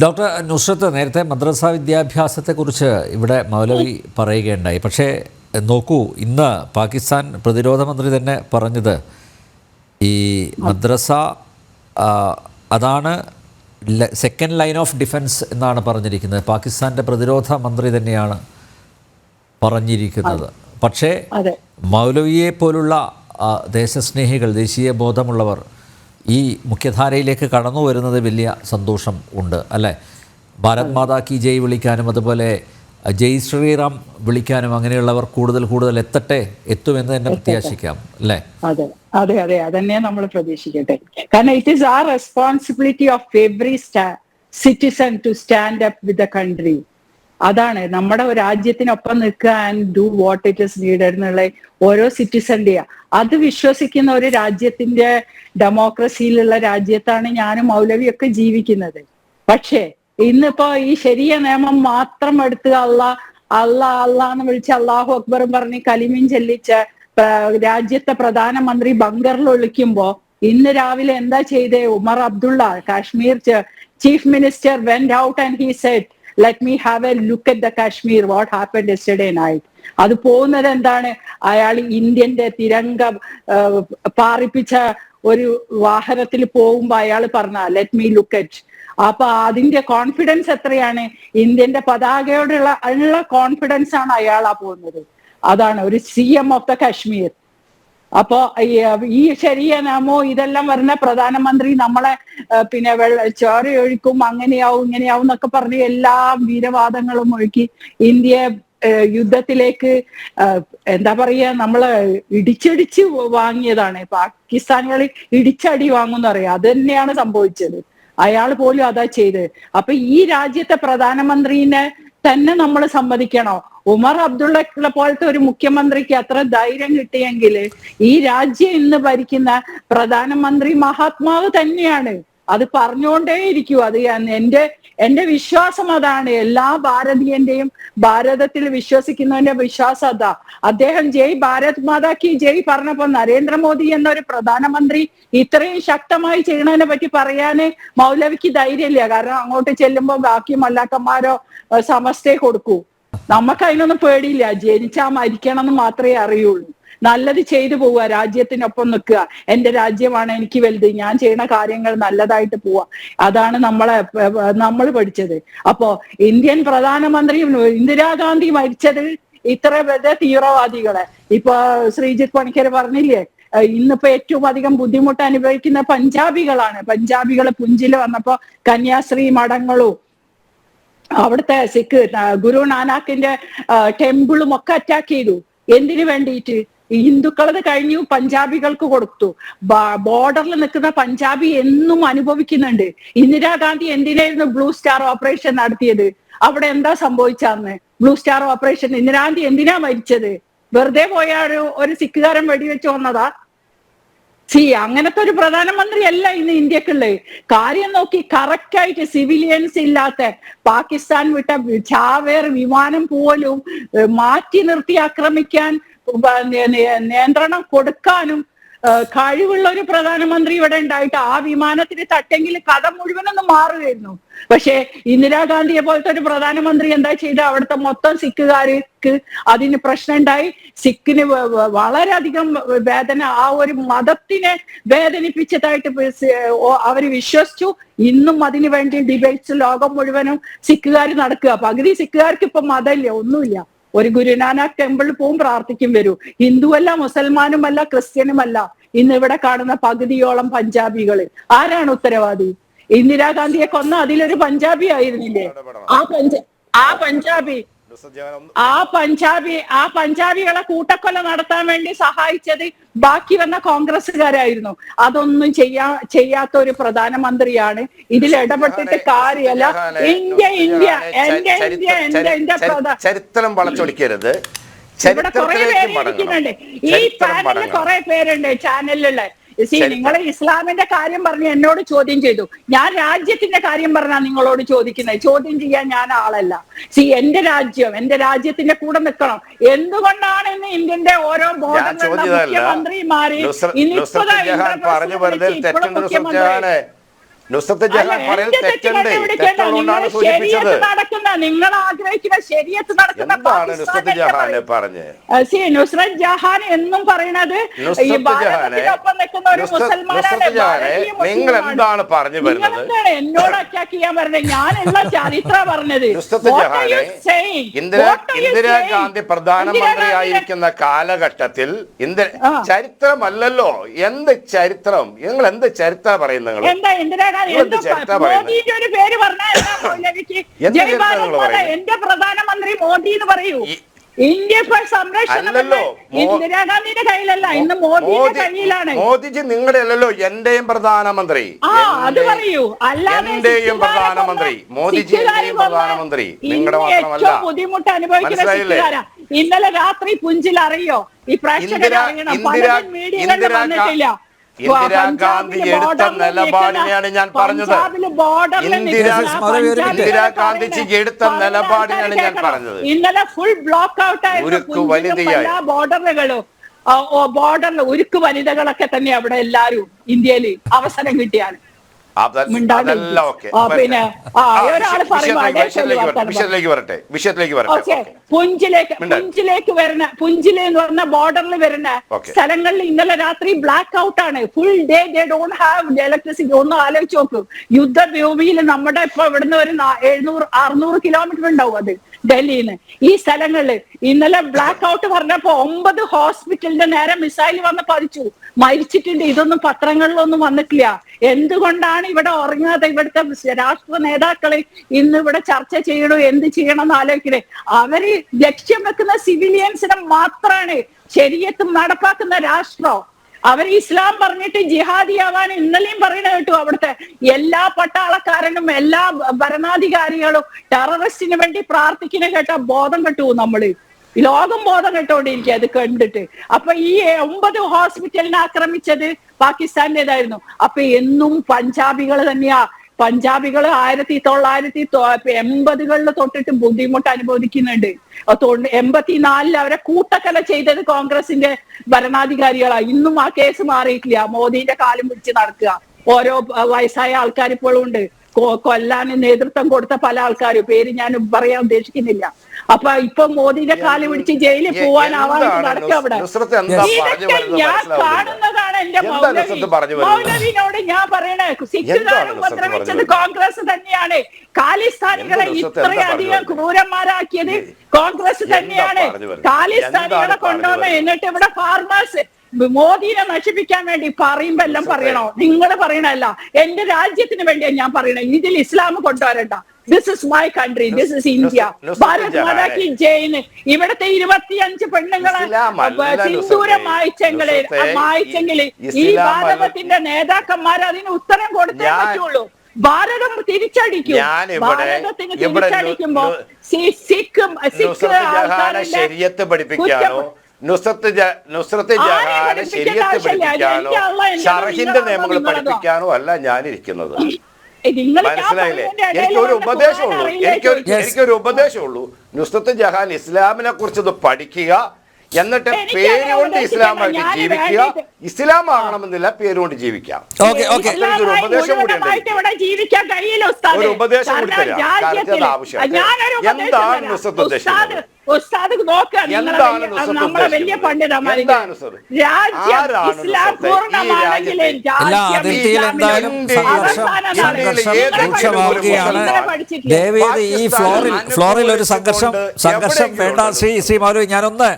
Doctor Nusrat നേരത്തെ മദ്രസ വിദ്യാഭ്യാസത്തെക്കുറിച്ച് ഇവിടെ മൗലവി പറയുകയുണ്ടായി. പക്ഷേ നോക്കൂ, ഇന്ന് പാകിസ്ഥാൻ പ്രതിരോധ മന്ത്രി തന്നെ പറഞ്ഞത് ഈ മദ്രസ അതാണ് സെക്കൻഡ് ലൈൻ ഓഫ് ഡിഫൻസ് എന്നാണ് പറഞ്ഞിരിക്കുന്നത്. പാകിസ്ഥാൻ്റെ പ്രതിരോധ മന്ത്രി തന്നെയാണ് പറഞ്ഞിരിക്കുന്നത്. പക്ഷേ മൗലവിയെ പോലുള്ള ദേശസ്നേഹികൾ, ദേശീയ ബോധമുള്ളവർ ഈ മുഖ്യധാരയിലേക്ക് കടന്നു വരുന്നത് വലിയ സന്തോഷം ഉണ്ട് അല്ലേ? ഭാരത് മാതാ കി ജയ് വിളിക്കാനും അതുപോലെ ജയ് ശ്രീറാം വിളിക്കാനും അങ്ങനെയുള്ളവർ കൂടുതൽ എത്തുമെന്ന് തന്നെ പ്രത്യാശിക്കാം അല്ലേ? അതെ അതെ അതെ അതന്നെ നമ്മൾ പ്രതീക്ഷിക്കട്ടെ. കാരണം it is our responsibility of every citizen to stand up with the country. അതാണ് നമ്മുടെ രാജ്യത്തിനൊപ്പം നിൽക്കുക and do what it is needed എന്നുള്ള ഓരോ സിറ്റിസന്റെയാ. അത് വിശ്വസിക്കുന്ന ഒരു രാജ്യത്തിന്റെ ഡെമോക്രസിയിലുള്ള രാജ്യത്താണ് ഞാനും മൗലവിയൊക്കെ ജീവിക്കുന്നത്. പക്ഷേ ഇന്നിപ്പോ ഈ ശരിയ നിയമം മാത്രം എടുത്ത് അള്ളാന്ന് വിളിച്ച് അള്ളാഹു അക്ബറും പറഞ്ഞ് കലിമയും ചെല്ലിച്ച രാജ്യത്തെ പ്രധാനമന്ത്രി ബങ്കറിൽ ഒളിക്കുമ്പോ ഇന്ന് രാവിലെ എന്താ ചെയ്തേ? Omar Abdullah, Kashmir chief minister went out and he said let me have a look at the Kashmir, what happened yesterday night. അത് പോകുന്നത് എന്താണ്? അയാൾ ഇന്ത്യന്റെ തിരങ്ക പാറിപ്പിച്ച ഒരു വാഹനത്തിൽ പോകുമ്പോ അയാൾ പറഞ്ഞ ലെറ്റ് മീ ലുക്ക് അറ്റ്. അപ്പൊ അതിന്റെ കോൺഫിഡൻസ് എത്രയാണ്? ഇന്ത്യന്റെ പതാകയോടുള്ള കോൺഫിഡൻസ് ആണ് അയാളാ പോകുന്നത്. അതാണ് ഒരു CM ഓഫ് ദ കാശ്മീർ. അപ്പോ ഈ ശരിയ നിയമോ ഇതെല്ലാം വരുന്ന പ്രധാനമന്ത്രി നമ്മളെ പിന്നെ ചോരയൊഴിക്കും, അങ്ങനെയാവും ഇങ്ങനെയാവും എന്നൊക്കെ പറഞ്ഞ് എല്ലാ വീരവാദങ്ങളും ഒഴുക്കി ഇന്ത്യയെ യുദ്ധത്തിലേക്ക് എന്താ പറയാ നമ്മള് ഇടിച്ചിടിച്ച് വാങ്ങിയതാണ്. പാകിസ്ഥാനികൾ ഇടിച്ചടി വാങ്ങുന്ന അറിയാം. അത് തന്നെയാണ് സംഭവിച്ചത്. അയാൾ പോലും അതാ ചെയ്തത്. അപ്പൊ ഈ രാജ്യത്തെ പ്രധാനമന്ത്രിനെ തന്നെ നമ്മൾ സമ്മതിക്കണോ? ഉമർ അബ്ദുള്ള പോലത്തെ ഒരു മുഖ്യമന്ത്രിക്ക് അത്ര ധൈര്യം കിട്ടിയെങ്കിൽ ഈ രാജ്യം ഇന്ന് ഭരിക്കുന്ന പ്രധാനമന്ത്രി മഹാത്മാവ് തന്നെയാണ്. അത് പറഞ്ഞുകൊണ്ടേയിരിക്കും. അത് എന്റെ വിശ്വാസം അതാണ്. എല്ലാ ഭാരതീയന്റെയും ഭാരതത്തിൽ വിശ്വസിക്കുന്നവന്റെ വിശ്വാസം അതാ. അദ്ദേഹം ജയ് ഭാരത് മാതാ കി ജയ് പറഞ്ഞപ്പോ നരേന്ദ്രമോദി എന്നൊരു പ്രധാനമന്ത്രി ഇത്രയും ശക്തമായി ചെയ്യണതിനെ പറ്റി പറയാന് മൗലവിക്ക് ധൈര്യമില്ല. കാരണം അങ്ങോട്ട് ചെല്ലുമ്പോ ബാക്കി മല്ലാക്കന്മാരോ സമസ്തയെ കൊടുക്കൂ. നമുക്ക് അതിനൊന്നും പേടിയില്ല. ജനിച്ചാ മരിക്കണം എന്ന് മാത്രമേ അറിയുള്ളൂ. നല്ലത് ചെയ്തു പോവുക, രാജ്യത്തിനൊപ്പം നിൽക്കുക. എന്റെ രാജ്യമാണ് എനിക്ക് വലുത്, ഞാൻ ചെയ്യുന്ന കാര്യങ്ങൾ നല്ലതായിട്ട് പോവുക. അതാണ് നമ്മൾ പഠിച്ചത്. അപ്പോ ഇന്ത്യൻ പ്രധാനമന്ത്രി ഇന്ദിരാഗാന്ധി മരിച്ചത് ഇത്ര വലിയ തീവ്രവാദികളെ ഇപ്പൊ ശ്രീജിത്ത് പണിക്കർ പറഞ്ഞില്ലേ, ഇന്നിപ്പോ ഏറ്റവും അധികം ബുദ്ധിമുട്ട് അനുഭവിക്കുന്ന പഞ്ചാബികളാണ്. പഞ്ചാബികൾ പുഞ്ചില് വന്നപ്പോ കന്യാസ്ത്രീ മഠങ്ങളും അവിടുത്തെ സിഖ് ഗുരു നാനാക്കിന്റെ ടെമ്പിളും ഒക്കെ അറ്റാക്ക് ചെയ്തു. എന്തിനു വേണ്ടിയിട്ട്? ഹിന്ദുക്കളത് കഴിഞ്ഞു പഞ്ചാബികൾക്ക് കൊടുത്തു. ബോർഡറിൽ നിൽക്കുന്ന പഞ്ചാബി എന്നും അനുഭവിക്കുന്നുണ്ട്. ഇന്ദിരാഗാന്ധി എന്തിനായിരുന്നു ബ്ലൂ സ്റ്റാർ ഓപ്പറേഷൻ നടത്തിയത്? അവിടെ എന്താ സംഭവിച്ചാന്ന്? ബ്ലൂ സ്റ്റാർ ഓപ്പറേഷൻ ഇന്ദിരാഗാന്ധി എന്തിനാ മരിച്ചത്? വെറുതെ പോയ ഒരു സിഖുകാരൻ വെടിവെച്ച് വന്നതാ? അങ്ങനത്തെ ഒരു പ്രധാനമന്ത്രി അല്ല ഇന്ന് ഇന്ത്യക്കുള്ളത്. കാര്യം നോക്കി കറക്റ്റ് ആയിട്ട് സിവിലിയൻസ് ഇല്ലാത്ത പാകിസ്ഥാൻ വിട്ട ചാവേർ വിമാനം പോലും മാറ്റി നിർത്തി ആക്രമിക്കാൻ നിയന്ത്രണം കൊടുക്കാനും കഴിവുള്ള ഒരു പ്രധാനമന്ത്രി ഇവിടെ ഉണ്ടായിട്ട് ആ വിമാനത്തിന് തട്ടെങ്കിൽ കഥ മുഴുവനൊന്നും മാറുകയായിരുന്നു. പക്ഷെ ഇന്ദിരാഗാന്ധിയെ പോലത്തെ ഒരു പ്രധാനമന്ത്രി എന്താ ചെയ്ത? അവിടുത്തെ മൊത്തം സിഖുകാർക്ക് അതിന് പ്രശ്നം ഉണ്ടായി. സിഖിന് വളരെയധികം വേദന, ആ ഒരു മതത്തിനെ വേദനിപ്പിച്ചതായിട്ട് അവര് വിശ്വസിച്ചു. ഇന്നും അതിനു വേണ്ടി ഡിബേറ്റ്സ് ലോകം മുഴുവനും സിഖുകാർ നടക്കുക. പകുതി സിഖുകാർക്ക് ഇപ്പൊ മതമില്ല, ഒന്നുമില്ല. ഒരു ഗുരുനാനാക്ക് ടെമ്പിളിൽ പോവും, പ്രാർത്ഥിക്കും വരൂ. ഹിന്ദുവല്ല, മുസൽമാനുമല്ല, ക്രിസ്ത്യനുമല്ല. ഇന്ന് ഇവിടെ കാണുന്ന പകുതിയോളം പഞ്ചാബികള്. ആരാണ് ഉത്തരവാദി? ഇന്ദിരാഗാന്ധിയെ കൊന്ന അതിലൊരു പഞ്ചാബി ആയിരുന്നില്ലേ? ആ പഞ്ചാബികളെ കൂട്ടക്കൊല നടത്താൻ വേണ്ടി സഹായിച്ചത് ബാക്കി വന്ന കോൺഗ്രസ്സുകാരായിരുന്നു. അതൊന്നും ചെയ്യാത്ത ഒരു പ്രധാനമന്ത്രിയാണ്. ഇതിൽ ഇടപെട്ടിട്ട് കാര്യമല്ല. ചരിത്രം വളച്ചൊടിക്കരുത്. ഇവിടെ കുറെ പേര് ഇരിക്കുന്നുണ്ട്. ഈ പാനലിൽ കുറെ പേരുണ്ട് ചാനലിലുള്ള. നിങ്ങൾ ഇസ്ലാമിന്റെ കാര്യം പറഞ്ഞ് എന്നോട് ചോദ്യം ചെയ്തു. ഞാൻ രാജ്യത്തിന്റെ കാര്യം പറഞ്ഞാ നിങ്ങളോട് ചോദിക്കുന്നത്. ചോദ്യം ചെയ്യാൻ ഞാൻ ആളല്ല. എന്റെ രാജ്യം, എന്റെ രാജ്യത്തിന്റെ കൂടെ നിൽക്കണം. എന്തുകൊണ്ടാണ് ഇന്ന് ഇന്ത്യന്റെ ഓരോ ബോർഡറിലുള്ള മുഖ്യമന്ത്രിമാര് മുഖ്യമന്ത്രി നുസ്രത്ത് ജഹാൻ പറയുന്നത് തെറ്റുണ്ട്, തെറ്റുള്ളതുകൊണ്ടാണ് സൂചിപ്പിച്ചത്. നിങ്ങൾ ആഗ്രഹിക്കുന്ന ശരിയത്ത് നടക്കുന്ന എന്താണ് നുസ്രത്ത് ജഹാന് പറഞ്ഞ്? നുസ്രത്ത് ജഹാൻ എന്നും പറയുന്നത് ഈ ഭാരതത്തിനൊപ്പം നിൽക്കുന്ന ഒരു മുസൽമാനാണ്. നിങ്ങൾ എന്താണ് പറഞ്ഞു വരുന്നത്? എന്നോട് അറ്റാക്ക് ചെയ്യാൻ പറഞ്ഞത്? ഞാനുള്ള ചരിത്രം പറഞ്ഞത്. നുസ്രത്ത് ജഹാനെ ഇന്ദിരാഗാന്ധി പ്രധാനമന്ത്രിയായിരിക്കുന്ന കാലഘട്ടത്തിൽ ചരിത്രമല്ലല്ലോ, എന്ത് ചരിത്രം? നിങ്ങൾ എന്ത് ചരിത്രം പറയുന്നത്? എന്താ ഇന്ദിരാഗാന്ധി മോദിന്റെ ഒരു പേര് പറഞ്ഞാൽ എന്റെ പ്രധാനമന്ത്രി മോദി എന്ന് പറയൂ. ഇന്ത്യ സംരക്ഷണം ഇന്ദിരാഗാന്ധിയുടെ കയ്യിലല്ല, ഇന്ന് മോദിയുടെ കയ്യിലാണ്. മോദിജി നിങ്ങളുടെ അല്ലല്ലോ, എന്റെയും പ്രധാനമന്ത്രി. അത് പറയൂ. അല്ലാതെ എന്റെയും പ്രധാനമന്ത്രി മോദിജി, എന്റെയും പ്രധാനമന്ത്രി നിങ്ങളുടെ മാത്രമല്ല. ബുദ്ധിമുട്ട് അനുഭവിക്കുന്ന ഇന്നലെ രാത്രി പുഞ്ചിൽ അറിയോ? ഈ പ്രേക്ഷകരെ അറിയണം, പലരും മീഡിയകളിൽ വന്നിട്ടില്ല. ഇന്ദിരാഗാന്ധി എടുത്ത നിലപാടിനെയാണ് ഞാൻ പറഞ്ഞത്. ഇന്ദിരാഗാന്ധിജി എടുത്ത നിലപാടിനെയാണ് ഞാൻ പറഞ്ഞത്. ഇന്നലെ ഫുൾ ബ്ലോക്ക് ഔട്ട് ആയിരുന്നു എല്ലാ ബോർഡറുകളും. ബോർഡറിൽ ഉരുക്ക് വനിതകളൊക്കെ തന്നെ അവിടെ എല്ലാരും ഇന്ത്യയിൽ അവസരം കിട്ടിയാണ്. പിന്നെ പുഞ്ചില് എന്ന് പറഞ്ഞ ബോർഡറിൽ വരുന്ന സ്ഥലങ്ങളിൽ ഇന്നലെ രാത്രി ബ്ലാക്ക് ഔട്ട് ആണ്. Full day they don't have electricity. ഒന്ന് ആലോചിച്ച് നോക്കും. യുദ്ധഭൂമിയിൽ നമ്മുടെ ഇപ്പൊ ഇവിടുന്ന് ഒരു 700-600 കിലോമീറ്റർ ഉണ്ടാവും അത് ഡൽഹിന്ന്. ഈ സ്ഥലങ്ങളില് ഇന്നലെ ബ്ലാക്ക് ഔട്ട് പറഞ്ഞപ്പോ 9 ഹോസ്പിറ്റലിന്റെ നേരെ മിസൈൽ വന്ന് പതിച്ചു, മരിച്ചിട്ടുണ്ട്. ഇതൊന്നും പത്രങ്ങളിലൊന്നും വന്നിട്ടില്ല. എന്തുകൊണ്ടാണ് ഇവിടെ ഉറങ്ങാതെ ഇവിടുത്തെ രാഷ്ട്ര നേതാക്കളെ ഇന്ന് ഇവിടെ ചർച്ച ചെയ്യണോ, എന്ത് ചെയ്യണം എന്ന് ആലോചിക്കണേ? അവര് ലക്ഷ്യം വെക്കുന്ന സിവിലിയൻസിനെ മാത്രമാണ്. ശരീഅത്തും നടപ്പാക്കുന്ന രാഷ്ട്രം. അവർ ഇസ്ലാം പറഞ്ഞിട്ട് ജിഹാദിയാവാൻ ഇന്നലെയും പറയണ കേട്ടു. അവിടുത്തെ എല്ലാ പട്ടാളക്കാരനും എല്ലാ ഭരണാധികാരികളും ടെററിസ്റ്റിന് വേണ്ടി പ്രാർത്ഥിക്കുന്ന കേട്ട ബോധം കെട്ടു. നമ്മള് ലോകം ബോധം കെട്ടോണ്ടിരിക്കുക അത് കണ്ടിട്ട്. അപ്പൊ ഈ 9 ഹോസ്പിറ്റലിനെ ആക്രമിച്ചത് പാകിസ്ഥാന്റേതായിരുന്നു. അപ്പൊ എന്നും പഞ്ചാബികൾ തന്നെയാ. പഞ്ചാബികൾ 1980കളിൽ തൊട്ടിട്ട് ബുദ്ധിമുട്ട് അനുഭവിക്കുന്നുണ്ട്. 84 അവരെ കൂട്ടക്കൊല ചെയ്തത് കോൺഗ്രസിന്റെ ഭരണാധികാരികളാ. ഇന്നും ആ കേസ് മാറിയിട്ടില്ല. മോദിന്റെ കാലും പിടിച്ച് നടക്കുക. ഓരോ വയസ്സായ ആൾക്കാർ ഇപ്പോഴും ഉണ്ട്. കൊല്ലാൻ നേതൃത്വം കൊടുത്ത പല ആൾക്കാരും, പേര് ഞാൻ പറയാൻ ഉദ്ദേശിക്കുന്നില്ല. അപ്പൊ ഇപ്പൊ മോദിന്റെ കാല് പിടിച്ച് ജയിലിൽ പോവാനാവാൻ നടക്കുക അവിടെ. ഇതൊക്കെ ഞാൻ കാണുന്നതാണ്. എന്റെ മൗലവിനോട് ഞാൻ പറയണേ, സിഖുകാരെ ഉപദ്രവിച്ചത് കോൺഗ്രസ് തന്നെയാണ്. ഖാലിസ്ഥാനികളെ ഇത്രയധികം ക്രൂരന്മാരാക്കിയത് കോൺഗ്രസ് തന്നെയാണ്. ഖാലിസ്ഥാനികളെ കൊണ്ടുവന്ന് എന്നിട്ട് ഇവിടെ ഫാർമേഴ്സ് മോദിനെ നശിപ്പിക്കാൻ വേണ്ടി പറയുമ്പോ എല്ലാം പറയണോ? നിങ്ങൾ പറയണല്ല, എന്റെ രാജ്യത്തിന് വേണ്ടിയാ ഞാൻ പറയണേ. ഇതിൽ ഇസ്ലാം കൊണ്ടുവരണ്ട. This is my country, this is India. Bharat Mata കി ജയ്. ഇവിടുത്തെ 25 പെണ്ണുങ്ങളെ സിന്ദൂരം മായിച്ചെങ്കിൽ ഈ ഭാരതത്തിന്റെ നേതാക്കന്മാർ അതിന് ഉത്തരം കൊടുത്തേ പറ്റുള്ളൂ. ഭാരതം തിരിച്ചടിക്കും. ഭാരതത്തിന് തിരിച്ചടിക്കുമ്പോ ശരീഅത്ത് പഠിപ്പിക്കാനോ, നുസ്രത്ത് ജഹാനെ ശരീഅത്ത് പഠിപ്പിക്കാനോ, ഷർഹിന്റെ നിയമങ്ങൾ പഠിപ്പിക്കാനോ അല്ല ഞാനിരിക്കുന്നത്. മനസ്സിലായില്ലേ? എനിക്കൊരു ഉപദേശമുള്ളൂ. നുസ്രത്ത് ജഹാൻ ഇസ്ലാമിനെ കുറിച്ച് പഠിക്കുക, എന്നിട്ട് പേരുകൊണ്ട് ഇസ്ലാമായിട്ട് ജീവിക്കുക. ഇസ്ലാം ആകണമെന്നില്ല, പേരുകൊണ്ട് ജീവിക്കാം. ഒരു ഉപദേശം കൂടി ഉണ്ട്. ഒരു ഉപദേശം കൂടി തരാം. കാര്യത്തിൽ ആവശ്യമാണ്. എന്താണ് നുസ്രത്ത് ഉദ്ദേശിക്കുന്നത്? ദേവിയത് ഈ ഫ്ലോറിൽ ഒരു സംഘർഷം വേണ്ട. ശ്രീ മൗലവി, ഞാനൊന്ന്